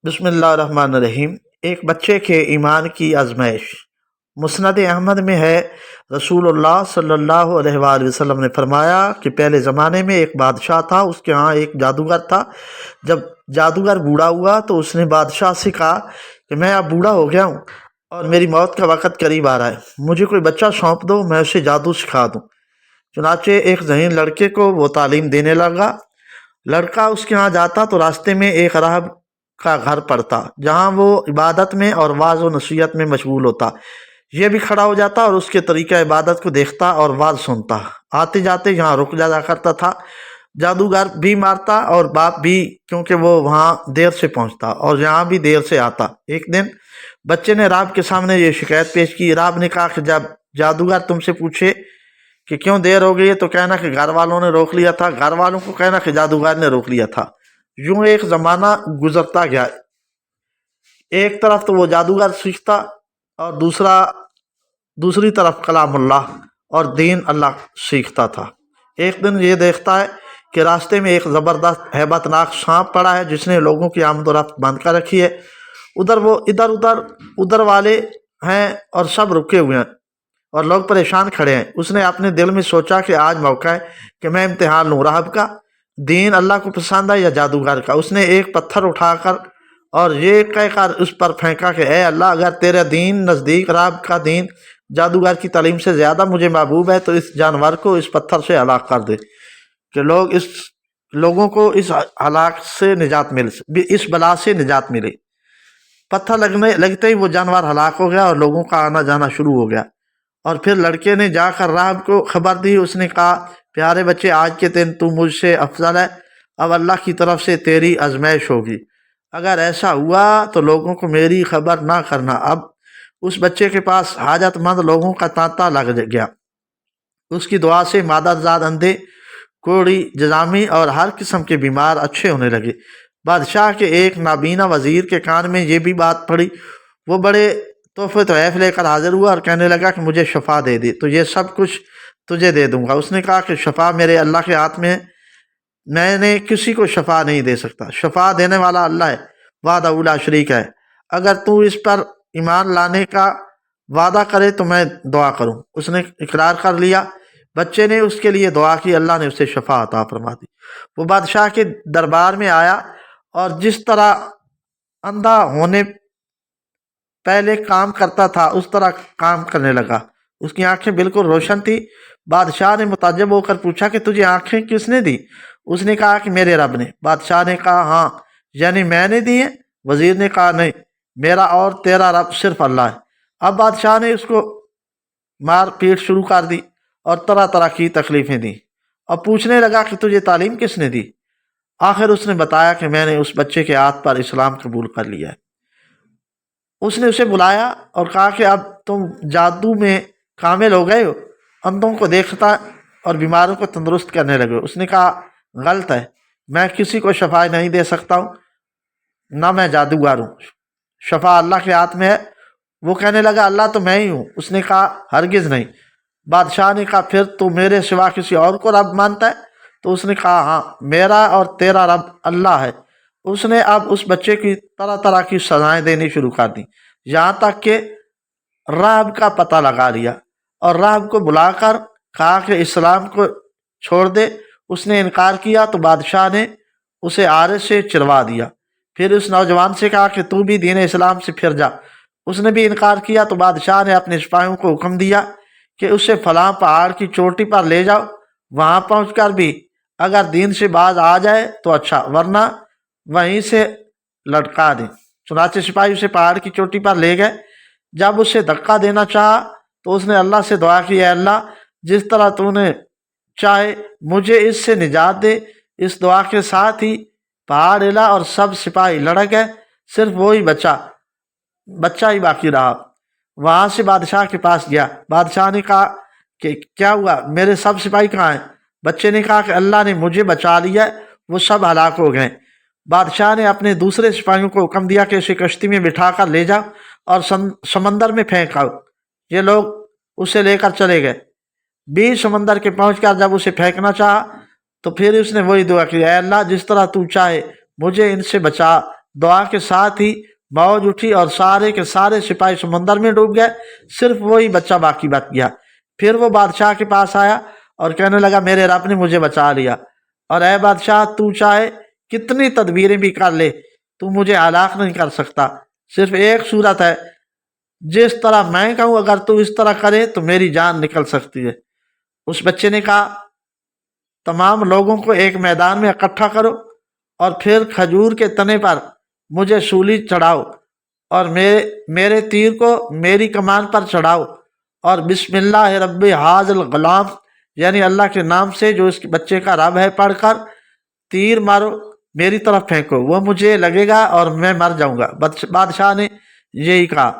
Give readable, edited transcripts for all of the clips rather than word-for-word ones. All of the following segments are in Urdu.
بسم اللہ الرحمن الرحیم۔ ایک بچے کے ایمان کی آزمائش۔ مسند احمد میں ہے، رسول اللہ صلی اللہ علیہ وآلہ وسلم نے فرمایا کہ پہلے زمانے میں ایک بادشاہ تھا، اس کے ہاں ایک جادوگر تھا۔ جب جادوگر بوڑھا ہوا تو اس نے بادشاہ سے کہا کہ میں اب بوڑھا ہو گیا ہوں اور میری موت کا وقت قریب آ رہا ہے، مجھے کوئی بچہ سونپ دو، میں اسے جادو سکھا دوں۔ چنانچہ ایک ذہین لڑکے کو وہ تعلیم دینے لگا۔ لڑکا اس کے ہاں جاتا تو راستے میں ایک راہب کا گھر پڑتا، جہاں وہ عبادت میں اور واعظ و نصیحت میں مشغول ہوتا۔ یہ بھی کھڑا ہو جاتا اور اس کے طریقہ عبادت کو دیکھتا اور واعظ سنتا۔ آتے جاتے یہاں رک جایا کرتا تھا۔ جادوگر بھی مارتا اور باپ بھی، کیونکہ وہ وہاں دیر سے پہنچتا اور یہاں بھی دیر سے آتا۔ ایک دن بچے نے راہب کے سامنے یہ شکایت پیش کی۔ راہب نے کہا کہ جب جادوگر تم سے پوچھے کہ کیوں دیر ہو گئی ہے تو کہنا کہ گھر والوں نے روک لیا تھا، گھر والوں کو کہنا کہ جادوگر نے روک لیا تھا۔ یوں ایک زمانہ گزرتا گیا۔ ایک طرف تو وہ جادوگر سیکھتا اور دوسری طرف کلام اللہ اور دین اللہ سیکھتا تھا۔ ایک دن یہ دیکھتا ہے کہ راستے میں ایک زبردست ہیبت ناک سانپ پڑا ہے جس نے لوگوں کی آمد و رفت بند کر رکھی ہے۔ ادھر والے ہیں اور سب رکے ہوئے ہیں اور لوگ پریشان کھڑے ہیں۔ اس نے اپنے دل میں سوچا کہ آج موقع ہے کہ میں امتحان لوں، راہب کا دین اللہ کو پسند ہے یا جادوگر کا۔ اس نے ایک پتھر اٹھا کر اور یہ کہہ کر اس پر پھینکا کہ اے اللہ، اگر تیرا دین نزدیک راہب کا دین جادوگر کی تعلیم سے زیادہ مجھے محبوب ہے تو اس جانور کو اس پتھر سے ہلاک کر دے کہ لوگوں کو اس بلا سے نجات ملے۔ پتھر لگتے ہی وہ جانور ہلاک ہو گیا اور لوگوں کا آنا جانا شروع ہو گیا۔ اور پھر لڑکے نے جا کر راہب کو خبر دی۔ اس نے کہا، پیارے بچے، آج کے دن تو مجھ سے افضل ہے، اب اللہ کی طرف سے تیری آزمائش ہوگی۔ اگر ایسا ہوا تو لوگوں کو میری خبر نہ کرنا۔ اب اس بچے کے پاس حاجت مند لوگوں کا تانتا لگ گیا۔ اس کی دعا سے مادر زاد اندھے، کوڑی، جذامی اور ہر قسم کے بیمار اچھے ہونے لگے۔ بادشاہ کے ایک نابینا وزیر کے کان میں یہ بھی بات پڑی۔ وہ بڑے تحفے تحائف لے کر حاضر ہوا اور کہنے لگا کہ مجھے شفا دے دی تو یہ سب کچھ تجھے دے دوں گا۔ اس نے کہا کہ شفا میرے اللہ کے ہاتھ میں ہے، میں نے کسی کو شفا نہیں دے سکتا۔ شفا دینے والا اللہ ہے، وحدہ لا شریک ہے۔ اگر تو اس پر ایمان لانے کا وعدہ کرے تو میں دعا کروں۔ اس نے اقرار کر لیا۔ بچے نے اس کے لیے دعا کی، اللہ نے اسے شفا عطا فرما دی۔ وہ بادشاہ کے دربار میں آیا اور جس طرح اندھا ہونے پہلے کام کرتا تھا اس طرح کام کرنے لگا۔ اس کی آنکھیں بالکل روشن تھی۔ بادشاہ نے متعجب ہو کر پوچھا کہ تجھے آنکھیں کس نے دی؟ اس نے کہا کہ میرے رب نے۔ بادشاہ نے کہا، ہاں، یعنی میں نے دی ہیں؟ وزیر نے کہا، نہیں، میرا اور تیرا رب صرف اللہ ہے۔ اب بادشاہ نے اس کو مار پیٹ شروع کر دی اور طرح طرح کی تکلیفیں دیں۔ اب پوچھنے لگا کہ تجھے تعلیم کس نے دی؟ آخر اس نے بتایا کہ میں نے اس بچے کے ہاتھ پر اسلام قبول کر لیا ہے۔ اس نے اسے بلایا اور کہا کہ اب تم جادو میں کامل ہو گئے ہو، اندھوں کو دیکھتا اور بیماروں کو تندرست کرنے لگے ہو۔ اس نے کہا، غلط ہے، میں کسی کو شفا نہیں دے سکتا ہوں، نہ میں جادوگر ہوں، شفا اللہ کے ہاتھ میں ہے۔ وہ کہنے لگا، اللہ تو میں ہی ہوں۔ اس نے کہا، ہرگز نہیں۔ بادشاہ نے کہا، پھر تو میرے سوا کسی اور کو رب مانتا ہے؟ تو اس نے کہا، ہاں، میرا اور تیرا رب اللہ ہے۔ اس نے اب اس بچے کی طرح طرح کی سزائیں دینی شروع کر دیں، یہاں تک کہ راہب کا پتہ لگا لیا اور راہب کو بلا کر کہا کہ اسلام کو چھوڑ دے۔ اس نے انکار کیا تو بادشاہ نے اسے آرے سے چروا دیا۔ پھر اس نوجوان سے کہا کہ تو بھی دین اسلام سے پھر جا۔ اس نے بھی انکار کیا تو بادشاہ نے اپنے سپاہیوں کو حکم دیا کہ اسے فلاں پہاڑ کی چوٹی پر لے جاؤ، وہاں پہنچ کر بھی اگر دین سے باز آ جائے تو اچھا، ورنہ وہیں سے لٹکا دیں۔ چنانچہ سپاہی اسے پہاڑ کی چوٹی پر لے گئے۔ جب اسے دھکا دینا چاہا تو اس نے اللہ سے دعا کی، اے اللہ، جس طرح تو نے چاہے مجھے اس سے نجات دے۔ اس دعا کے ساتھ ہی پہاڑ ہلا اور سب سپاہی لڑک گئے، صرف وہی بچہ ہی باقی رہا۔ وہاں سے بادشاہ کے پاس گیا۔ بادشاہ نے کہا کہ کیا ہوا، میرے سب سپاہی کہاں ہیں؟ بچے نے کہا کہ اللہ نے مجھے بچا لیا، وہ سب ہلاک ہو گئے۔ بادشاہ نے اپنے دوسرے سپاہیوں کو حکم دیا کہ اسے کشتی میں بٹھا کر لے جاؤ اور سمندر میں پھینک آؤ۔ یہ لوگ اسے لے کر چلے گئے۔ بیچ سمندر کے پہنچ کر جب اسے پھینکنا چاہا تو پھر اس نے وہی دعا کی، اے اللہ، جس طرح تو چاہے مجھے ان سے بچا دعا کے ساتھ ہی موج اٹھی اور سارے کے سارے سپاہی سمندر میں ڈوب گئے، صرف وہی بچہ باقی بچ گیا۔ پھر وہ بادشاہ کے پاس آیا اور کہنے لگا میرے رب نے مجھے بچا لیا، اور اے بادشاہ تو چاہے کتنی تدبیریں بھی کر لے تو مجھے ہلاک نہیں کر سکتا، صرف ایک صورت ہے، جس طرح میں کہوں اگر تو اس طرح کرے تو میری جان نکل سکتی ہے۔ اس بچے نے کہا تمام لوگوں کو ایک میدان میں اکٹھا کرو اور پھر کھجور کے تنے پر مجھے سولی چڑھاؤ اور میرے تیر کو میری کمان پر چڑھاؤ اور بسم اللہ رب حاذ الغلام یعنی اللہ کے نام سے جو اس بچے کا رب ہے پڑھ کر تیر مارو، میری طرف پھینکو، وہ مجھے لگے گا اور میں مر جاؤں گا۔ بادشاہ نے یہی کہا،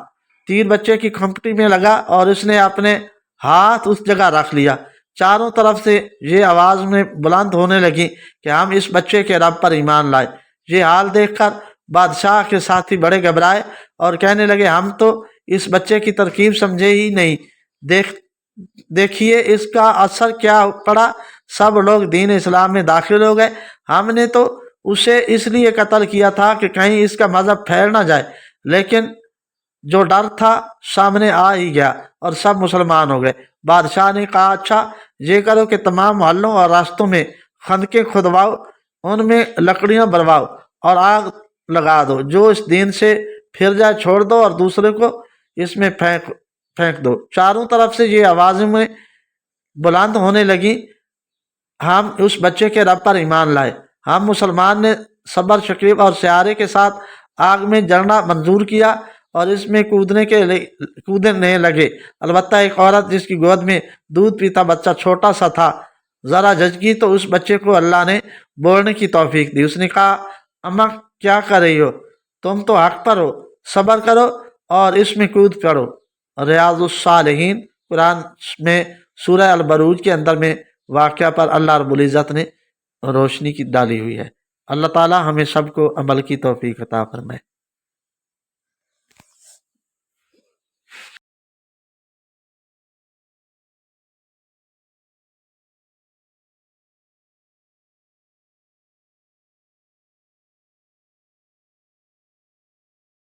تیر بچے کی کھمپٹی میں لگا اور اس نے اپنے ہاتھ اس جگہ رکھ لیا۔ چاروں طرف سے یہ آواز میں بلند ہونے لگی کہ ہم اس بچے کے رب پر ایمان لائے۔ یہ حال دیکھ کر بادشاہ کے ساتھی بڑے گھبرائے اور کہنے لگے ہم تو اس بچے کی ترکیب سمجھے ہی نہیں، دیکھیے اس کا اثر کیا پڑا، سب لوگ دین اسلام میں داخل ہو گئے۔ ہم نے تو اسے اس لیے قتل کیا تھا کہ کہیں اس کا مذہب پھیل نہ جائے، لیکن جو ڈر تھا سامنے آ ہی گیا اور سب مسلمان ہو گئے۔ بادشاہ نے کہا اچھا یہ کرو کہ تمام محلوں اور راستوں میں خندقیں کھدواؤ، ان میں لکڑیاں بھرواؤ اور آگ لگا دو، جو اس دین سے پھر جائے چھوڑ دو اور دوسرے کو اس میں پھینک دو۔ چاروں طرف سے یہ آوازیں میں بلند ہونے لگیں ہم اس بچے کے رب پر ایمان لائے۔ ہم مسلمان نے صبر شکیب اور سیارے کے ساتھ آگ میں جلنا منظور کیا اور اس میں کودنے لگے۔ البتہ ایک عورت جس کی گود میں دودھ پیتا بچہ چھوٹا سا تھا ذرا جھجکی تو اس بچے کو اللہ نے بولنے کی توفیق دی۔ اس نے کہا اماں کیا کر رہی ہو، تم تو حق پر ہو، صبر کرو اور اس میں کود پڑو۔ ریاض الصالحین قرآن میں سورہ البروج کے اندر میں واقعہ پر اللہ رب العزت نے روشنی کی ڈالی ہوئی ہے۔ اللہ تعالی ہمیں سب کو عمل کی توفیق عطا فرمائے۔